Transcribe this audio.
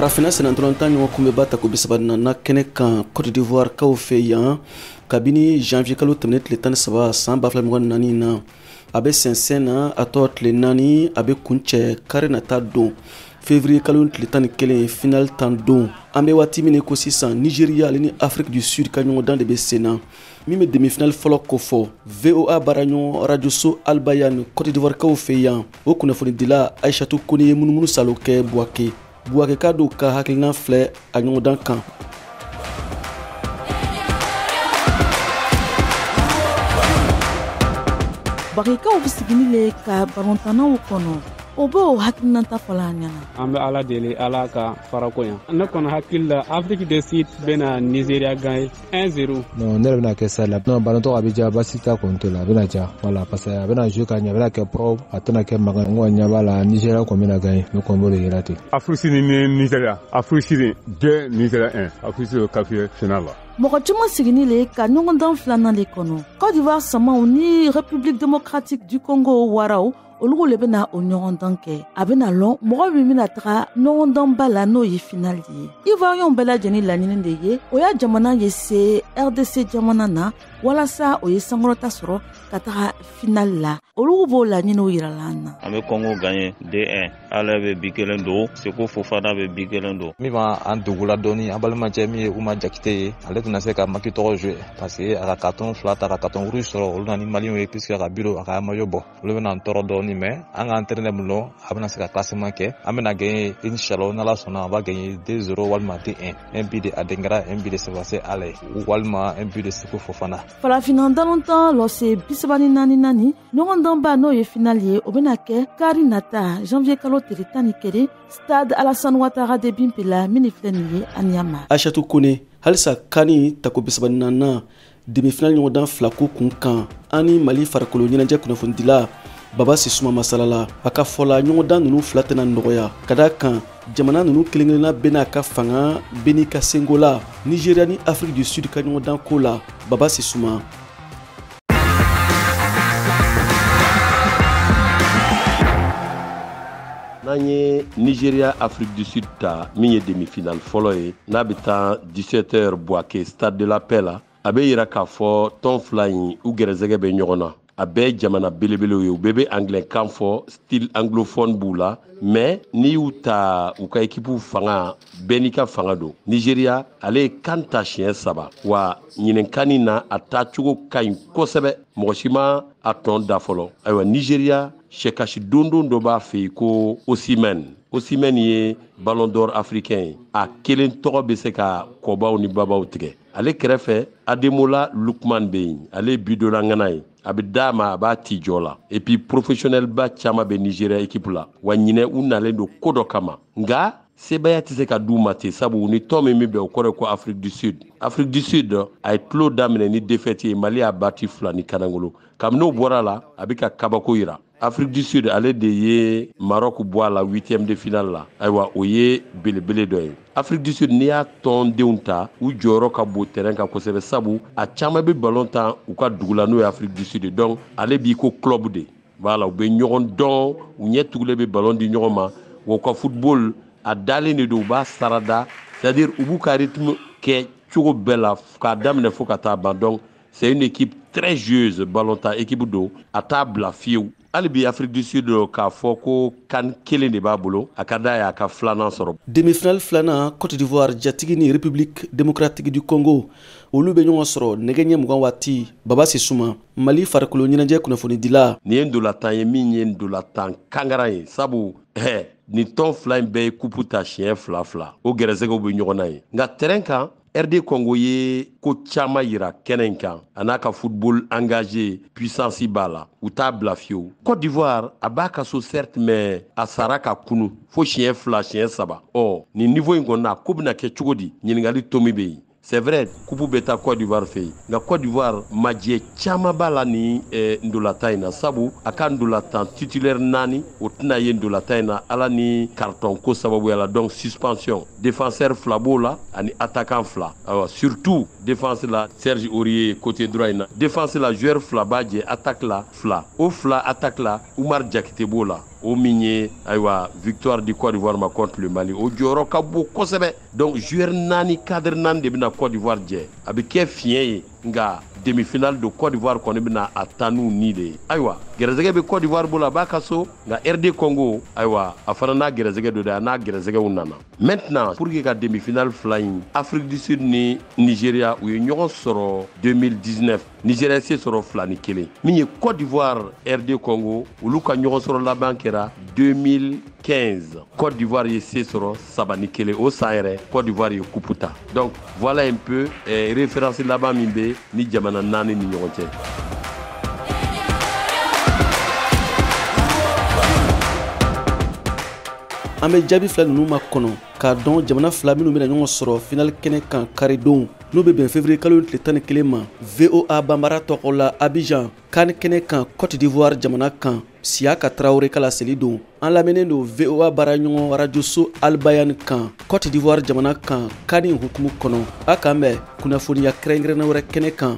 farafina senantolantan ɲɔgɔn kun bɛ ba ta ko bisabana na kɛnɛ kan Côte d'Ivoire kaw fɛ yan kabini janvier kalo tɛmɛnen tile 13 san 2024 na a bɛ sɛnsɛn na a tɔ tile 4 a bɛ kuncɛ kari nata don février kalo tile 11 final tan don an bɛ waati min ko sisan Nigeria ale ni Afrique du Sud ka ɲɔgɔndan de bɛ sen na min bɛ demi-finale fɔlɔ ko fɔ VOA baraɲɔgɔn radio so Albayan Côte d'Ivoire kaw fɛ yan o kunnafoni dila Aïchatou Kone ye munumunu salo kɛ Bouaké ka do ka hakilina filɛ a ɲɔgɔndan kan. Bagikaw bɛ sigini le ka balontannaw kɔnɔ o b'o hakilinata fɔla a ɲɛna. An bɛ Ala deli Ala ka farako yan. Ne kɔni hakili la Afrique du Sud bɛna Nigeria gagner 1-0. Non, ne bɛna kɛ sa la. Non, balontan a bɛ ja basi ta kɔni t'o la a bɛna ja. Voilà parce que a bɛna jouer ka ɲɛ a bɛna kɛ propre a tɛna kɛ magan. N kɔni ɲɛ b'a la Nigeria kɔni bɛna gagner ne kɔni b'o de yira ten. Afrique ni Nigeria. Afrique 2 Nigeria 1. Afrique qualifié final la. Mɔgɔ caman sigini le ka ɲɔgɔndan filanan le kɔnɔ. Côte d'Ivoire samaw ni République démocratique du Congo waraw olu le bɛna o ɲɔgɔndan kɛ a bɛna lɔn mɔgɔ min bɛna taga ɲɔgɔndanba la n'o ye final ye Ivoirien bɛɛ lajɛlen laɲini de ye o ya jamana ye se RDC jamana na walasa o ye sankɔrɔta sɔrɔ ka taga final la olu b'o laɲiniw yirala an na. An bɛ Congo gagner 2-1 ala bɛ bi kelen don Seko Fofana bɛ bi kelen don min b'an dugula dɔɔni an balimacɛ min ye Ouma Diakité ye ale tɛna se ka maki tɔgɔ jouer parce que a ka carton fila ta ka carton rouge sɔrɔ olu na ni Maliens ye puisque a ka bureau a ka maillot bɔ olu bɛna an tɔɔrɔ dɔɔni mais an ka entraîneur mun lɔ a bɛna se ka classement kɛ an bɛna gagner inchallah n'Ala sɔnna an va gagner 2-0 walima 1-1 un but de Adengara un but de Sébastien Haller walima un but de Seko Fofana. Farafina dalontan lɔse 34 ɲɔgɔndanba n'o ye final ye o bɛna kɛ kari nata janvier kalo tile 11 stade Alassane Ouattara de Bimpila min filɛ nin ye a Niama. Aïchatou Kone halisa kani tako bisabana demi-finale ɲɔgɔndan fila ko kun kan ani Mali farikolo ɲɛnajɛ kunnafonidila Baba Sissouma Masalala a ka fɔla ɲɔgɔndan ninnu fila tɛna nɔgɔya ka da kan jamana ninnu kelen-kelenna bɛɛ n'a ka fanga bɛɛ n'i ka sengo la Nigeria ni Afrique du Sud ka ɲɔgɔndan ko la Baba Sissouma. N'an ye Nigeria Afrique du Sud ta min ye demi-finale fɔlɔ ye n'a bɛ taa 17h Bouaké stade de la paix la a bɛ yira k'a fɔ tɔn fila in u gɛrɛsɛgɛ bɛ ɲɔgɔn na a bɛɛ jamana belebelew ye u bɛɛ bɛ anglais-kan fɔ style anglophone b'u la mais n'i y'u ta u ka équipe fanga bɛɛ n'i ka fanga don Nigeria ale ye kan ta siɲɛ 3 wa ɲininkan na a taacogo ka ɲi kosɛbɛ mɔgɔ si ma a tɔn da fɔlɔ ayiwa Nigeria sɛkasi dondon dɔ b'a fɛ yen ko Osimhen ye ballon d'or africain ye a kelen tɔgɔ bɛ se ka kɔbaw ni babaw tigɛ ale kɛrɛfɛ Ademola Lookman bɛ yen ale ye bidolangana ye a bɛ d'a ma a b'a ti jɔ la et puis professionnel ba caman bɛ Nigeria équipe la wa ɲinɛ u nalen don ko dɔ kama nka sebaya tɛ se ka d'u ma ten sabu ni tɔn min bɛ bɛn o kɔrɔ ye ko Afrique du Sud a ye tulo daminɛ ni défaite ye Mali y'a bati 2 ni kanangolo kabini o bɔra la a bɛ ka kabako yira Afrique du Sud ale de ye Maroc bɔ a la 8e de finale la ayiwa o ye belebele dɔ ye Afrique du Sud n'i y'a tɔndenw ta u jɔyɔrɔ ka bon terrain kan kosɛbɛ sabu a caman bɛ ballon tan u ka dugu la n'o ye Afrique du Sud donc ale b'i ko club de voilà u bɛ ɲɔgɔn dɔn u ɲɛ tugulen bɛ ballon di ɲɔgɔn ma wa u ka football a dalen de don u b'a sarada c'est-à-dire u b'u ka rythme kɛ cogo bɛɛ la k'a daminɛ fo ka taa ban donc c'est une équipe très joueuse ballon tan équipe don a t'a bila fiyewu hali bi Afrique du Sud k'a fɔ ko kan kelen de b'a bolo a ka da y'a ka filanan sɔrɔ. Demi-finale filanan Côte d'Ivoire jatigi ni République démocratique du Congo olu bɛ ɲɔgɔn sɔrɔ nɛgɛ ɲɛ 20 waati Baba Sissouma Mali farikolo ɲɛnajɛ kunnafonidila. Nin ye ndolatan ye min ye ndolatan kangara ye sabu nin tɔn fila in bɛɛ ye kupu ta siɲɛ 2 o gɛrɛsɛgɛw bɛ ɲɔgɔn na ye nka terrain kan RD Congo ye ko caman yira kɛnɛ in kan a n'a ka football engagé puissance b'a la u t'a bila fiyewu Côte d'Ivoire a b'a ka so certes mais a sara ka kunu fo siɲɛ 2 siɲɛ 3 nin niveau in kɔnɔ a ko bɛna kɛ cogo di ɲininkali tomi bɛ yen c'est vrai kupu bɛ taa Côte d'Ivoire fɛ yen nka Côte d'Ivoire majɛ caman b'a la ni ndolatan in na sabu a ka ndolatan titulaire 4 o tɛna ye ndolatan in na ala ni carton ko sababuya la donc suspension défenseur 2 b'o la ani attaquant 2 ayiwa surtout défense la Serge Aurier côté droit in na défense la joueur 2 b'a jɛ attaque la 2 o 2 attaque la Oumar Diakité b'o la o min ye ayiwa victoire du Côte d'Ivoire ma contre le Mali o jɔyɔrɔ ka bon kosɛbɛ. Donc joueur 4 cadre 4 de bɛna Côte d'Ivoire jɛ a bɛ kɛ fiɲɛ ye nka demi-finale de Côte d'Ivoire kɔni bɛna a taa n'u ni de ye. Ayiwa gɛrɛsɛgɛ bɛ Côte d'Ivoire bolo a b'a ka so nka RD Congo ayiwa a fana n'a gɛrɛsɛgɛ do de a n'a gɛrɛsɛgɛw nana. Maintenant pour que ka demi-finale fila in Afrique du Sud ni Nigeria u ye ɲɔgɔn sɔrɔ 2019 Nigeria se sɔrɔ 2-1 min ye Côte d'Ivoire RD Congo olu ka ɲɔgɔn sɔrɔ laban kɛra 2015 Côte d'Ivoire ye se sɔrɔ 3-1 o san yɛrɛ Côte d'Ivoire ye coupe ta. Donc voilà un peu référence laban min bɛ ni jamana 4 ni ɲɔgɔn cɛ. An bɛ jaabi fila ninnu ma kɔnɔ k'a dɔn jamana fila minnu bɛna ɲɔgɔn sɔrɔ finale kɛnɛ kan karidon n'u bɛ bɛn février kalo tile 11 ma VOA banbara tɔgɔ la Abidjan kan kɛnɛ kan Côte d'Ivoire jamana kan Siaka Traoré kala seli don an lamɛnnen don VOA bara ɲɔgɔn radio so Albayan kan Côte d'Ivoire jamana kan kani hukumu kɔnɔ a kan bɛ kunnafoniya kɛrɛnkɛrɛnnen wɛrɛ kɛnɛ kan.